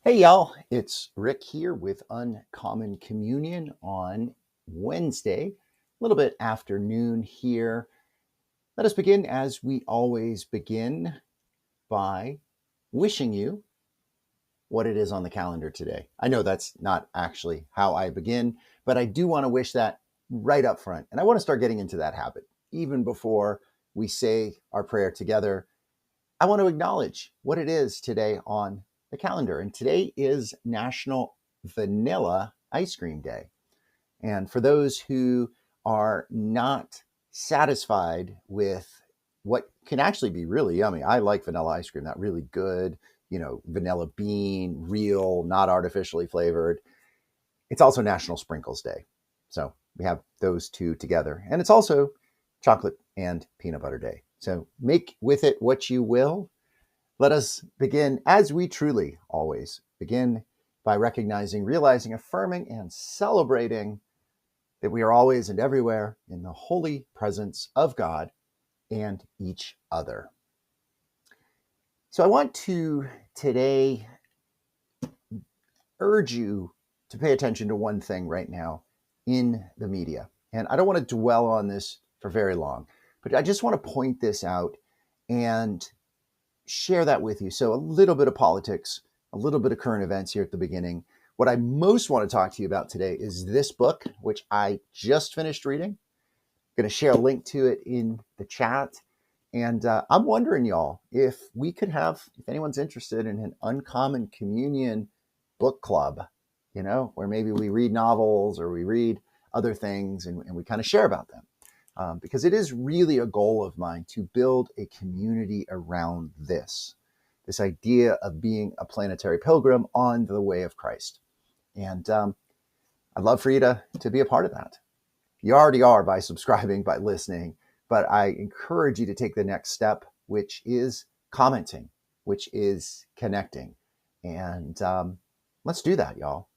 Hey y'all, it's Rick here with Uncommon Communion on Wednesday, a little bit afternoon here. Let us begin as we always begin by wishing you what it is on the calendar today. I know that's not actually how I begin, but I do want to wish that right up front. And I want to start getting into that habit even before we say our prayer together. I want to acknowledge what it is today on the calendar. And today is National Vanilla Ice Cream Day. And for those who are not satisfied with what can actually be really yummy, I like vanilla ice cream, that really good, vanilla bean, real, not artificially flavored. It's also National Sprinkles Day. So we have those two together. And it's also chocolate and peanut butter day. So make with it what you will. Let us begin, as we truly always begin, by recognizing, realizing, affirming, and celebrating that we are always and everywhere in the holy presence of God and each other. So I want to today urge you to pay attention to one thing right now in the media. And I don't want to dwell on this for very long, but I just want to point this out and share that with you. So a little bit of politics, a little bit of current events here at the beginning. What I most want to talk to you about today is this book, which I just finished reading. I'm going to share a link to it in the chat. And I'm wondering, y'all, if we could have, if anyone's interested in an Uncommon Communion book club, where maybe we read novels or we read other things and we kind of share about them. Because it is really a goal of mine to build a community around this idea of being a planetary pilgrim on the way of Christ. And I'd love for you to be a part of that. You already are by subscribing, by listening, but I encourage you to take the next step, which is commenting, which is connecting. And let's do that, y'all.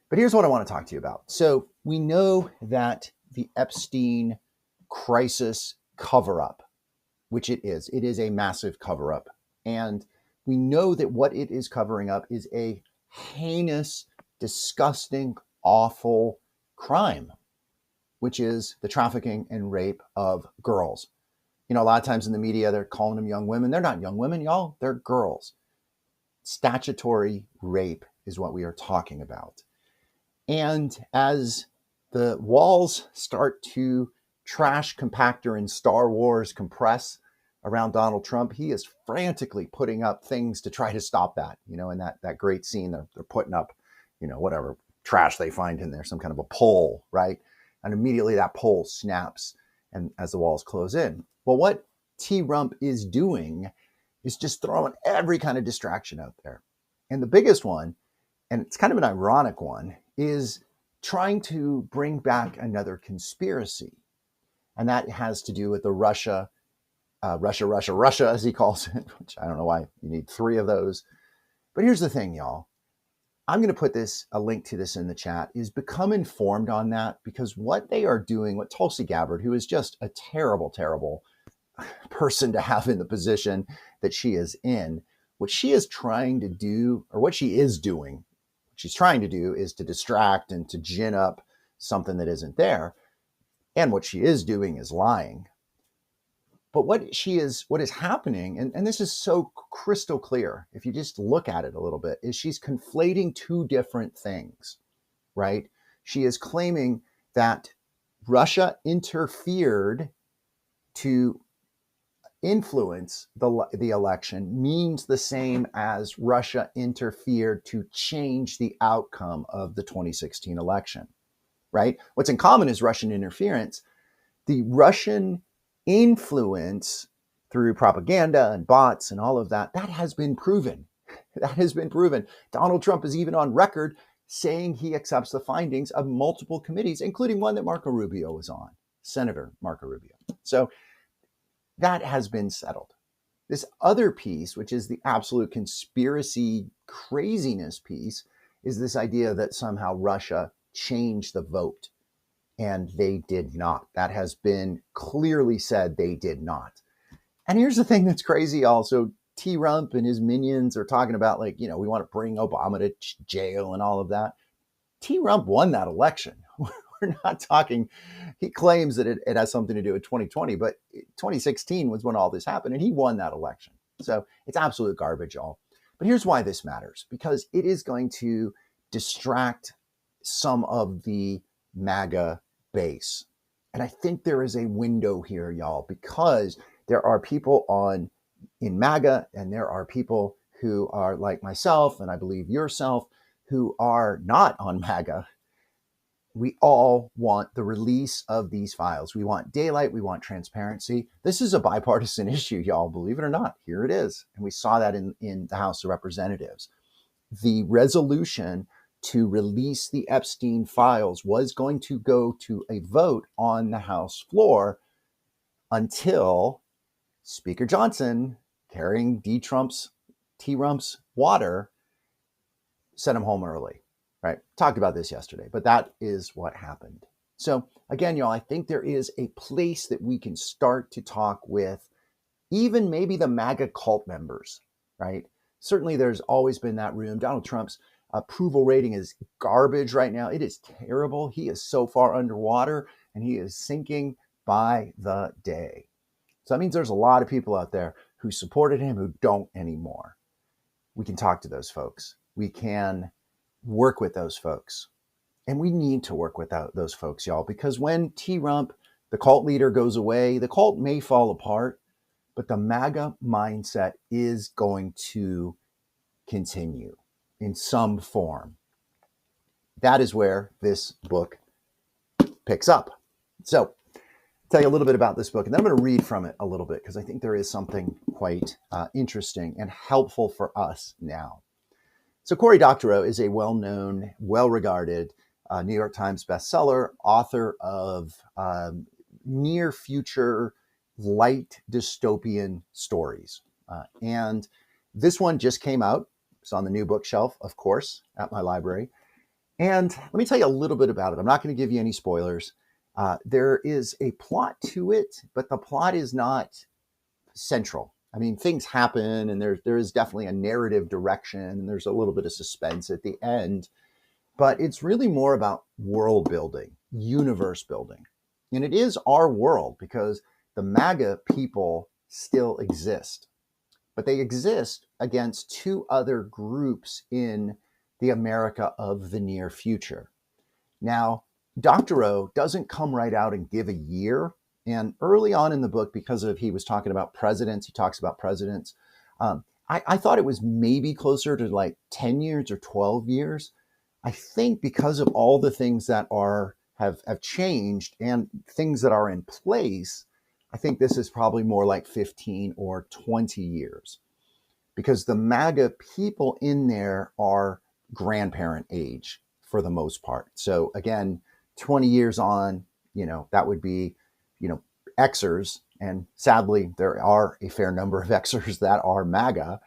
But here's what I want to talk to you about. So we know that the Epstein crisis cover-up, which it is a massive cover-up. And we know that what it is covering up is a heinous, disgusting, awful crime, which is the trafficking and rape of girls. A lot of times in the media, they're calling them young women. They're not young women, y'all. They're girls. Statutory rape is what we are talking about. And as the walls start to trash compactor and Star Wars compress around Donald Trump, he is frantically putting up things to try to stop that. In that great scene, they're putting up, whatever trash they find in there, some kind of a pole, right? And immediately that pole snaps and as the walls close in. Well, what T-Rump is doing is just throwing every kind of distraction out there. And the biggest one, and it's kind of an ironic one, is trying to bring back another conspiracy. And that has to do with the Russia, as he calls it, which I don't know why you need three of those. But here's the thing, y'all. I'm going to put a link to this in the chat, is become informed on that, because what they are doing, what Tulsi Gabbard, who is just a terrible, terrible person to have in the position that she is in, what she is trying to do, or what she is doing, she's trying to do is to distract and to gin up something that isn't there. And what she is doing is lying. But what is happening, and this is so crystal clear, if you just look at it a little bit, is she's conflating two different things, right? She is claiming that Russia interfered to influence the election means the same as Russia interfered to change the outcome of the 2016 election, right? What's in common is Russian interference. The Russian influence through propaganda and bots and all of that has been proven. That has been proven. Donald Trump is even on record saying he accepts the findings of multiple committees, including one that Marco Rubio was on, Senator Marco Rubio. So that has been settled. This other piece, which is the absolute conspiracy craziness piece, is this idea that somehow Russia changed the vote. And they did not. That has been clearly said they did not. And here's the thing that's crazy also. T Rump and his minions are talking about, like, we want to bring Obama to jail and all of that. T Rump won that election. We're not talking, he claims that it has something to do with 2020, but 2016 was when all this happened, and he won that election. So it's absolute garbage, y'all. But here's why this matters, because it is going to distract some of the MAGA base. And I think there is a window here, y'all, because there are people in MAGA, and there are people who are like myself, and I believe yourself, who are not on MAGA. We all want the release of these files. We want daylight. We want transparency. This is a bipartisan issue, y'all, believe it or not. Here it is. And we saw that in the House of Representatives. The resolution to release the Epstein files was going to go to a vote on the House floor until Speaker Johnson, carrying T Rump's water, sent him home early. Right? Talked about this yesterday, but that is what happened. So again, y'all, I think there is a place that we can start to talk with even maybe the MAGA cult members, right? Certainly there's always been that room. Donald Trump's approval rating is garbage right now. It is terrible. He is so far underwater, and he is sinking by the day. So that means there's a lot of people out there who supported him who don't anymore. We can talk to those folks. We can work with those folks. And we need to work with those folks, y'all, because when T Rump, the cult leader, goes away, the cult may fall apart, but the MAGA mindset is going to continue in some form. That is where this book picks up. So I'll tell you a little bit about this book, and then I'm going to read from it a little bit because I think there is something quite interesting and helpful for us now. So Cory Doctorow is a well-known, well-regarded New York Times bestseller, author of near-future light dystopian stories. And this one just came out. It's on the new bookshelf, of course, at my library. And let me tell you a little bit about it. I'm not going to give you any spoilers. There is a plot to it, but the plot is not central. I mean, things happen, and there is definitely a narrative direction, and there's a little bit of suspense at the end, but it's really more about world building, universe building. And it is our world because the MAGA people still exist, but they exist against two other groups in the America of the near future. Now, Doctorow doesn't come right out and give a year. And early on in the book, because he was talking about presidents, he talks about presidents. I thought it was maybe closer to like 10 years or 12 years. I think because of all the things that have changed and things that are in place, I think this is probably more like 15 or 20 years. Because the MAGA people in there are grandparent age for the most part. So again, 20 years on, that would be, Xers, and sadly, there are a fair number of Xers that are MAGA.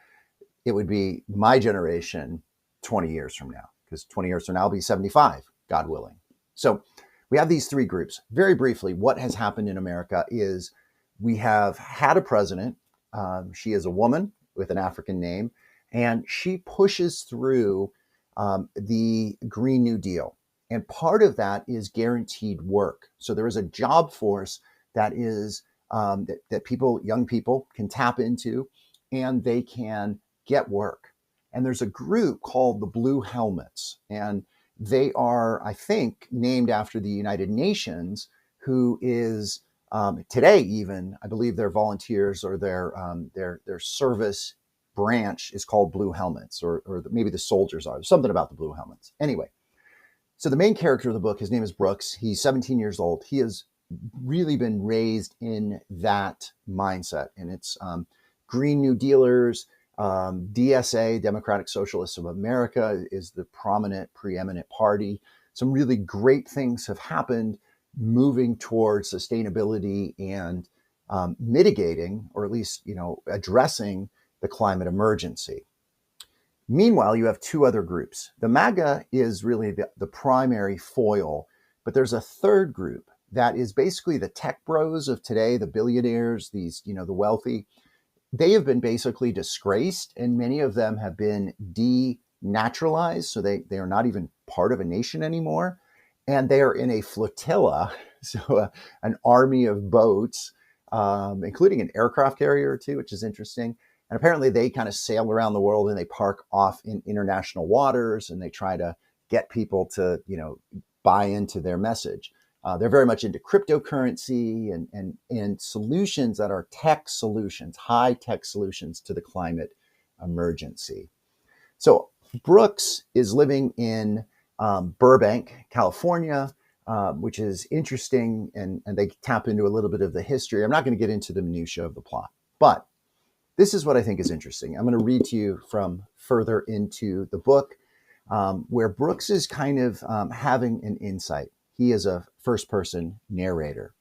It would be my generation 20 years from now, because 20 years from now, I'll be 75, God willing. So we have these three groups. Very briefly, what has happened in America is we have had a president. She is a woman with an African name, and she pushes through the Green New Deal. And part of that is guaranteed work. So there is a job force that is that people, young people, can tap into, and they can get work. And there's a group called the Blue Helmets, and they are, I think, named after the United Nations, who is today even, I believe their volunteers or their service branch is called Blue Helmets, or maybe the soldiers are. There's something about the Blue Helmets. Anyway, so the main character of the book, his name is Brooks. He's 17 years old. He has really been raised in that mindset. And it's Green New Dealers, DSA, Democratic Socialists of America, is the prominent, preeminent party. Some really great things have happened moving towards sustainability and mitigating, or at least, addressing the climate emergency. Meanwhile, you have two other groups. The MAGA is really the primary foil, but there's a third group that is basically the tech bros of today, the billionaires, these, the wealthy. they have been basically disgraced, and many of them have been denaturalized. So they are not even part of a nation anymore. And they are in a flotilla, so an army of boats, including an aircraft carrier too, which is interesting. And apparently they kind of sail around the world and they park off in international waters and they try to get people to, buy into their message. They're very much into cryptocurrency and solutions that are tech solutions, high tech solutions to the climate emergency. So Brooks is living in Burbank, California, which is interesting, and they tap into a little bit of the history. I'm not going to get into the minutia of the plot, but this is what I think is interesting. I'm going to read to you from further into the book, where Brooks is kind of having an insight. He is a first-person narrator,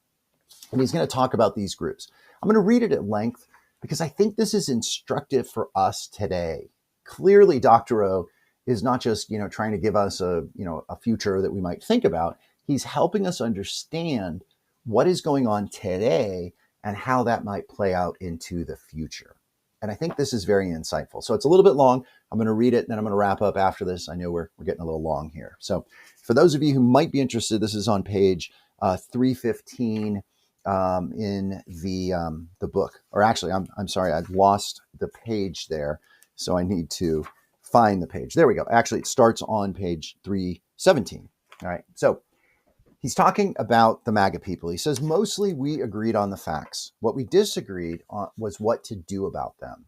and he's going to talk about these groups. I'm going to read it at length because I think this is instructive for us today. Clearly, Dr. O is not just, trying to give us a future that we might think about. He's helping us understand what is going on today and how that might play out into the future. And I think this is very insightful. So it's a little bit long. I'm going to read it, and then I'm going to wrap up after this. I know we're getting a little long here. So for those of you who might be interested, this is on page 315 in the book. Or actually, I'm sorry, I've lost the page there. So I need to find the page. There we go. Actually, it starts on page 317. All right. So he's talking about the MAGA people. He says, mostly we agreed on the facts. What we disagreed on was what to do about them.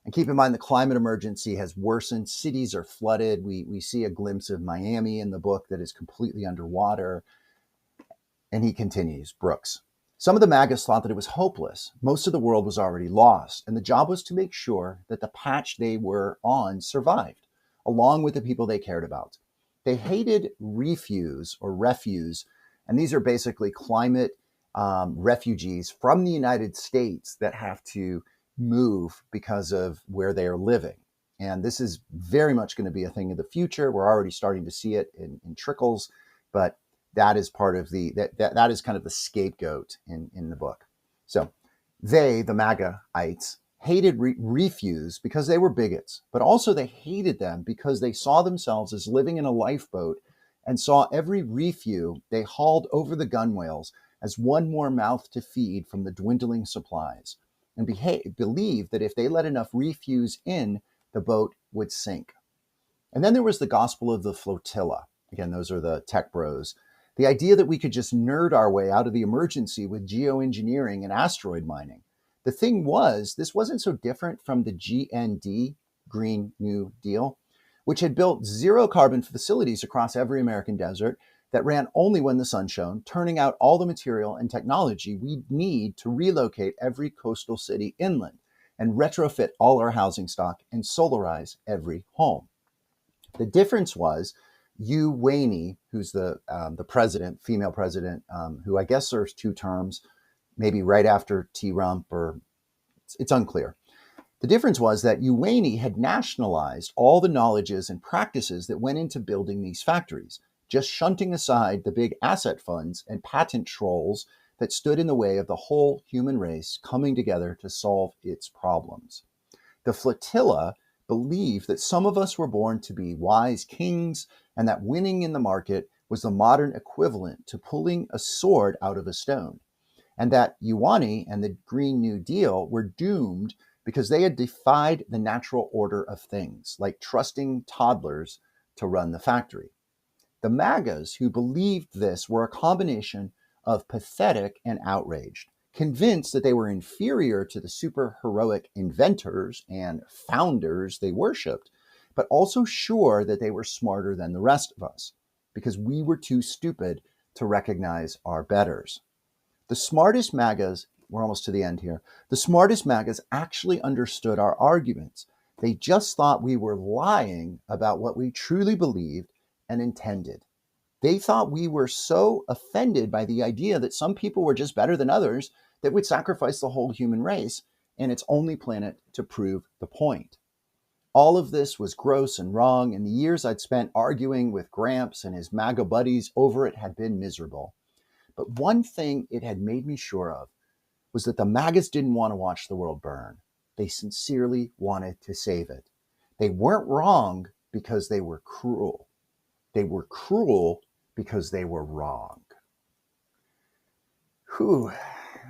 And keep in mind, the climate emergency has worsened. Cities are flooded. We see a glimpse of Miami in the book that is completely underwater. And he continues, Brooks. Some of the MAGAs thought that it was hopeless. Most of the world was already lost, and the job was to make sure that the patch they were on survived, along with the people they cared about. They hated refuse, and these are basically climate refugees from the United States that have to move because of where they are living. And this is very much going to be a thing of the future. We're already starting to see it in trickles, but that is part of that is kind of the scapegoat in the book. So they, the MAGAites, hated refuse because they were bigots, but also they hated them because they saw themselves as living in a lifeboat and saw every refuse they hauled over the gunwales as one more mouth to feed from the dwindling supplies, and believed that if they let enough refuse in, the boat would sink. And then there was the gospel of the flotilla. Again, those are the tech bros. The idea that we could just nerd our way out of the emergency with geoengineering and asteroid mining. The thing was, this wasn't so different from the GND, Green New Deal, which had built zero carbon facilities across every American desert that ran only when the sun shone, turning out all the material and technology we need to relocate every coastal city inland and retrofit all our housing stock and solarize every home. The difference was Wayne, who's the president, female president, who I guess serves 2 terms, maybe right after T. Rump, or it's unclear. The difference was that Wayne had nationalized all the knowledges and practices that went into building these factories, just shunting aside the big asset funds and patent trolls that stood in the way of the whole human race coming together to solve its problems. The flotilla believed that some of us were born to be wise kings and that winning in the market was the modern equivalent to pulling a sword out of a stone, and that Ioanni and the Green New Deal were doomed because they had defied the natural order of things, like trusting toddlers to run the factory. The MAGAs who believed this were a combination of pathetic and outraged, convinced that they were inferior to the super-heroic inventors and founders they worshipped, but also sure that they were smarter than the rest of us, because we were too stupid to recognize our betters. The smartest MAGAs, we're almost to the end here, the smartest MAGAs actually understood our arguments. They just thought we were lying about what we truly believed and intended. They thought we were so offended by the idea that some people were just better than others that we'd sacrifice the whole human race and its only planet to prove the point. All of this was gross and wrong, and the years I'd spent arguing with Gramps and his MAGA buddies over it had been miserable. But one thing it had made me sure of was that the MAGAs didn't want to watch the world burn. They sincerely wanted to save it. They weren't wrong because they were cruel. They were cruel because they were wrong. Whew.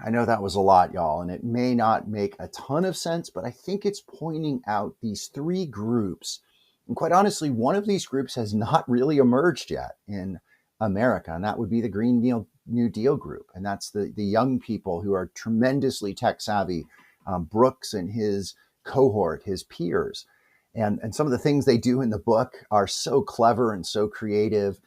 I know that was a lot, y'all, and it may not make a ton of sense, but I think it's pointing out these three groups. And quite honestly, one of these groups has not really emerged yet in America, and that would be the Green New Deal group. And that's the young people who are tremendously tech savvy, Brooks and his cohort, his peers. And some of the things they do in the book are so clever and so creative.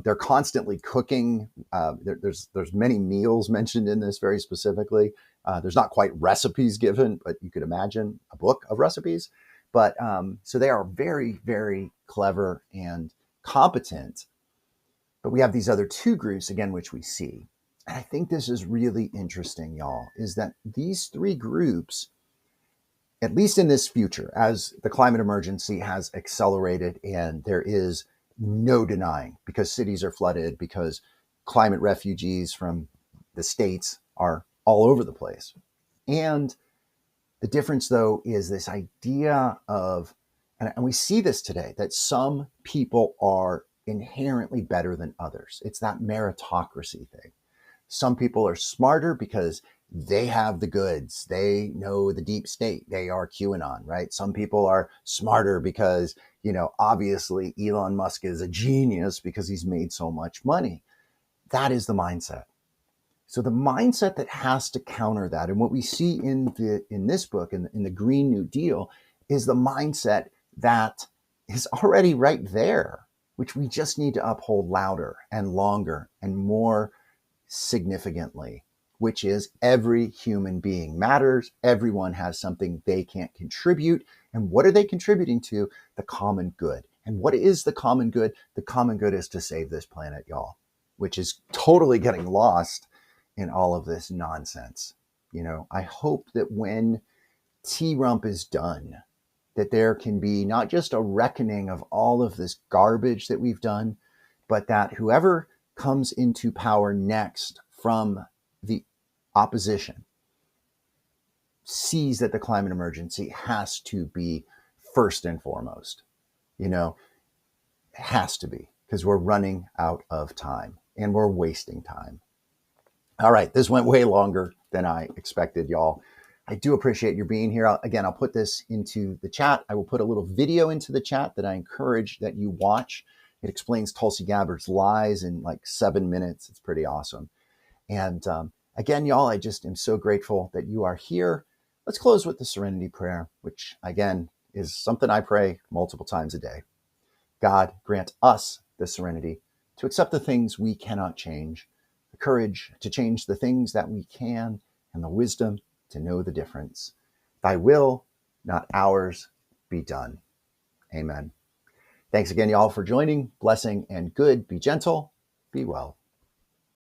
They're constantly cooking. There's many meals mentioned in this very specifically. There's not quite recipes given, but you could imagine a book of recipes. But so they are very, very clever and competent. But we have these other two groups, again, which we see. And I think this is really interesting, y'all, is that these three groups, at least in this future, as the climate emergency has accelerated and there is no denying, because cities are flooded, because climate refugees from the states are all over the place. And the difference, though, is this idea of, and we see this today, that some people are inherently better than others. It's that meritocracy thing. Some people are smarter because they have the goods. They know the deep state. They are QAnon, right? Some people are smarter because, obviously Elon Musk is a genius because he's made so much money. That is the mindset. So the mindset that has to counter that, and what we see in this book, in the Green New Deal, is the mindset that is already right there, which we just need to uphold louder and longer and more significantly, which is every human being matters. Everyone has something they can't contribute. And what are they contributing to? The common good. And what is the common good? The common good is to save this planet, y'all, which is totally getting lost in all of this nonsense. I hope that when T-Rump is done, that there can be not just a reckoning of all of this garbage that we've done, but that whoever comes into power next from the opposition sees that the climate emergency has to be first and foremost. It has to be, because we're running out of time and we're wasting time. All right, this went way longer than I expected, y'all. I do appreciate your being here. I'll put this into the chat. I will put a little video into the chat that I encourage that you watch. It explains Tulsi Gabbard's lies in like 7 minutes. It's pretty awesome. And again, y'all, I just am so grateful that you are here. Let's close with the Serenity Prayer, which again is something I pray multiple times a day. God, grant us the serenity to accept the things we cannot change, the courage to change the things that we can, and the wisdom to know the difference. Thy will, not ours, be done. Amen. Thanks again, y'all, for joining. Blessing and good. Be gentle. Be well.